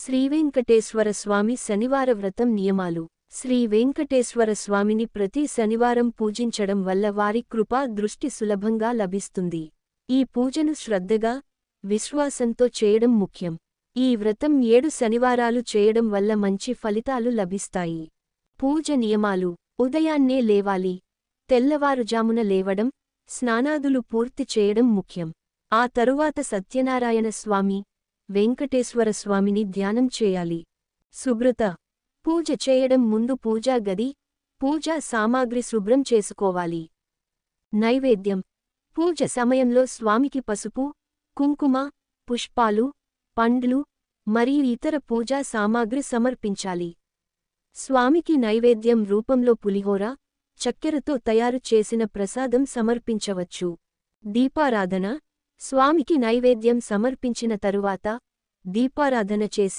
శ్రీవేంకటేశ్వర స్వామి శనివార వ్రతం నియమాలు. శ్రీ వెంకటేశ్వర స్వామిని ప్రతి శనివారం పూజించడం వల్ల వారి కృపా దృష్టి సులభంగా లభిస్తుంది. ఈ పూజను శ్రద్ధగా, విశ్వాసంతో చేయడం ముఖ్యం. ఈ వ్రతం 7 శనివారాలు చేయడం వల్ల మంచి ఫలితాలు లభిస్తాయి. పూజ నియమాలు. ఉదయాన్నే లేవాలి. తెల్లవారుజామున లేవడం, స్నానాదులు పూర్తి చేయడం ముఖ్యం. ఆ తరువాత సత్యనారాయణ స్వామి, వెంకటేశ్వర స్వామిని ధ్యానం చేయాలి. శుభ్రత. పూజ చేయడం ముందు పూజా గది, పూజా సామాగ్రి శుభ్రం చేసుకోవాలి. నైవేద్యం. పూజ సమయంలో స్వామికి పసుపు, కుంకుమ, పుష్పాలు, పండ్లు మరియు ఇతర పూజా సామాగ్రి సమర్పించాలి. స్వామికి నైవేద్యం రూపంలో పులిహోర, చక్కెరతో తయారు చేసిన ప్రసాదం సమర్పించవచ్చు. దీపారాధన. స్వామికి నైవేద్యం సమర్పించిన తరువాత దీపారాధన చేసి